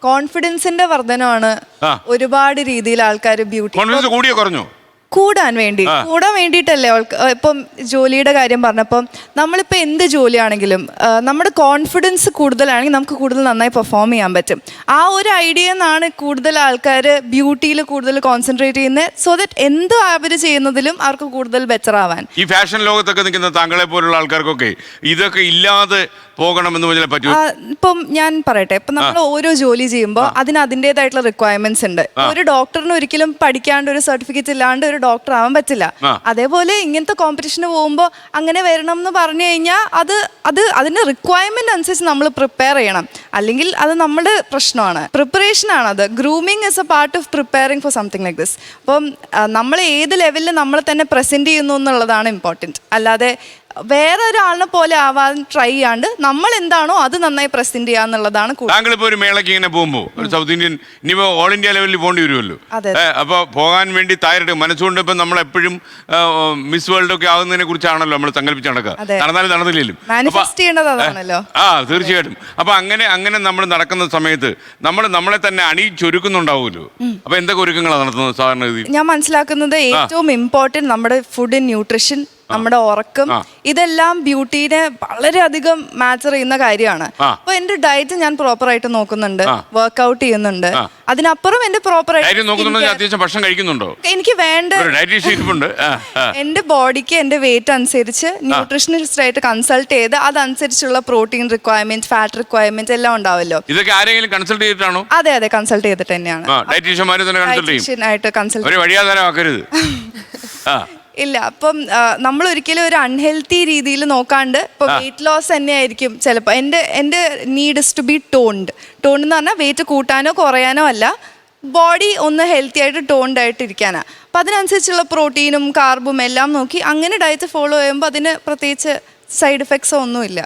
കോൺഫിഡൻസിന്റെ വർധനമാണ് ഒരുപാട് രീതിയിൽ ആൾക്കാർ ബ്യൂട്ടി കോൺഫിഡൻസ് കൂടിയോ കുറഞ്ഞോ? കൂടാൻ വേണ്ടിയിട്ടല്ലേ ഇപ്പം ജോലിയുടെ കാര്യം പറഞ്ഞപ്പം നമ്മളിപ്പോൾ എന്ത് ജോലിയാണെങ്കിലും നമ്മുടെ കോൺഫിഡൻസ് കൂടുതലാണെങ്കിൽ നമുക്ക് കൂടുതൽ നന്നായി പെർഫോം ചെയ്യാൻ പറ്റും. ആ ഒരു ഐഡിയ നിന്നാണ് കൂടുതൽ ആൾക്കാർ ബ്യൂട്ടിയിൽ കൂടുതൽ കോൺസെൻട്രേറ്റ് ചെയ്യുന്നത്. സോ ദാറ്റ് എന്ത് അവർ ചെയ്യുന്നതിലും അവർക്ക് കൂടുതൽ ബെറ്റർ ആവാൻ. ഈ ഫാഷൻ ലോകത്തൊക്കെ നിൽക്കുന്ന താങ്കളെ പോലുള്ള ആൾക്കാർക്കൊക്കെ ഇതൊക്കെ ഇല്ലാതെ പോകണമെന്ന് പറഞ്ഞാൽ പറ്റുമോ? ഇപ്പം ഞാൻ പറയട്ടെ, ഇപ്പം നമ്മൾ ഓരോ ജോലി ചെയ്യുമ്പോൾ അതിന് അതിൻ്റെതായിട്ടുള്ള റിക്വയർമെന്റ്സ് ഉണ്ട്. ഒരു ഡോക്ടറിന് ഒരിക്കലും പഠിക്കാണ്ട് ഒരു സർട്ടിഫിക്കറ്റ് ഇല്ലാണ്ട് ഒരു ഡോക്ടർ ആവാൻ പറ്റില്ല. അതേപോലെ ഇങ്ങനത്തെ കോമ്പറ്റീഷന് പോകുമ്പോൾ അങ്ങനെ വരണം എന്ന് പറഞ്ഞു കഴിഞ്ഞാൽ അതിന്റെ റിക്വയർമെന്റ് അനുസരിച്ച് നമ്മൾ പ്രിപ്പയർ ചെയ്യണം. അല്ലെങ്കിൽ അത് നമ്മുടെ പ്രശ്നമാണ്. പ്രിപ്പറേഷൻ ആണത്. Grooming is A part of preparing for something like this. അപ്പം നമ്മൾ ഏത് ലെവലിൽ നമ്മൾ തന്നെ പ്രസന്റ് ചെയ്യുന്നു എന്നുള്ളതാണ് ഇമ്പോർട്ടൻറ്റ്. അല്ലാതെ വേറെ ഒരാളിനെ പോലെ ആവാൻ ട്രൈ ചെയ്യാണ്ട് നമ്മൾ എന്താണോ അത് നന്നായി പ്രസന്റ് ചെയ്യുക എന്നുള്ളതാണ്. താങ്കൾ ഇപ്പോൾ ഒരു മേളയ്ക്ക് ഇങ്ങനെ പോകുമ്പോൾ ഒരു സൗത്ത് ഇന്ത്യൻ ഇനിയിപ്പോൾ ഓൾ ഇന്ത്യ ലെവലിൽ പോകേണ്ടി വരുമല്ലോ. അപ്പോൾ പോകാൻ വേണ്ടി തയ്യാറെടുക്കും. മനസ്സുകൊണ്ട് ഇപ്പം നമ്മൾ എപ്പോഴും മിസ് വേൾഡ് ഒക്കെ ആകുന്നതിനെ കുറിച്ചാണല്ലോ നമ്മൾ സങ്കല്പിച്ച് നടക്കുക. നടന്നാലും നടന്നില്ലേലും തീർച്ചയായിട്ടും. അപ്പൊ അങ്ങനെ നമ്മൾ നടക്കുന്ന സമയത്ത് നമ്മളെ തന്നെ അണിയിച്ചൊരുക്കുന്നുണ്ടാവുമല്ലോ. അപ്പൊ എന്തൊക്കെ ഒരുക്കങ്ങളാണ് നടത്തുന്നത് സാധാരണ രീതിയിൽ? ഞാൻ മനസ്സിലാക്കുന്നത് ഏറ്റവും ഇമ്പോർട്ടൻറ്റ് നമ്മുടെ ഫുഡ് ആൻഡ് ന്യൂട്രീഷൻ, നമ്മുടെ ഉറക്കം, ഇതെല്ലാം ബ്യൂട്ടീനെ വളരെയധികം മാറ്റർ ചെയ്യുന്ന കാര്യമാണ്. അപ്പൊ എന്റെ ഡയറ്റ് ഞാൻ പ്രോപ്പർ ആയിട്ട് നോക്കുന്നുണ്ട്, വർക്ക്ഔട്ട് ചെയ്യുന്നുണ്ട്. അതിനപ്പുറം എന്റെ പ്രോപ്പർ ആയിട്ട് ഭക്ഷണം കഴിക്കുന്നുണ്ടോ? എനിക്ക് വേണ്ട എന്റെ ബോഡിക്ക് എന്റെ വെയിറ്റ് അനുസരിച്ച് ന്യൂട്രീഷനിസ്റ്റ് ആയിട്ട് കൺസൾട്ട് ചെയ്ത് അതനുസരിച്ചുള്ള പ്രോട്ടീൻ റിക്വയർമെന്റ്, ഫാറ്റ് റിക്വയർമെന്റ് എല്ലാം ഉണ്ടാവല്ലോ. ഇതൊക്കെ ആരെങ്കിലും കൺസൾട്ട് ചെയ്തിട്ടാണോ? അതെ, കൺസൾട്ട് ചെയ്തിട്ട് തന്നെയാണ്. ഇല്ല, അപ്പം നമ്മൾ ഒരിക്കലും ഒരു അൺഹെൽത്തി രീതിയിൽ നോക്കാണ്ട് ഇപ്പൊ വെയിറ്റ് ലോസ് തന്നെ ആയിരിക്കും ചിലപ്പോൾ. എൻ്റെ need is to be toned എന്ന് പറഞ്ഞാൽ വെയിറ്റ് കൂട്ടാനോ കുറയാനോ അല്ല, ബോഡി ഒന്ന് ഹെൽത്തി ആയിട്ട് ടോൺഡ് ആയിട്ട് ഇരിക്കാനാണ്. അപ്പം അതിനനുസരിച്ചുള്ള പ്രോട്ടീനും കാർബും എല്ലാം നോക്കി അങ്ങനെ ഡയറ്റ് ഫോളോ ചെയ്യുമ്പോൾ അതിന് പ്രത്യേകിച്ച് സൈഡ് എഫക്ട്സോ ഒന്നുമില്ല.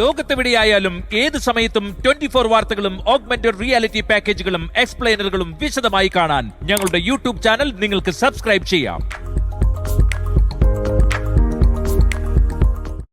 ലോകത്തെവിടെയായാലും ഏത് സമയത്തും 24 വാർത്തകളും ഓഗ്മെന്റഡ് റിയാലിറ്റി പാക്കേജുകളും എക്സ്പ്ലെയിനറുകളും വിശദമായി കാണാൻ ഞങ്ങളുടെ യൂട്യൂബ് ചാനൽ നിങ്ങൾക്ക് സബ്സ്ക്രൈബ് ചെയ്യാം.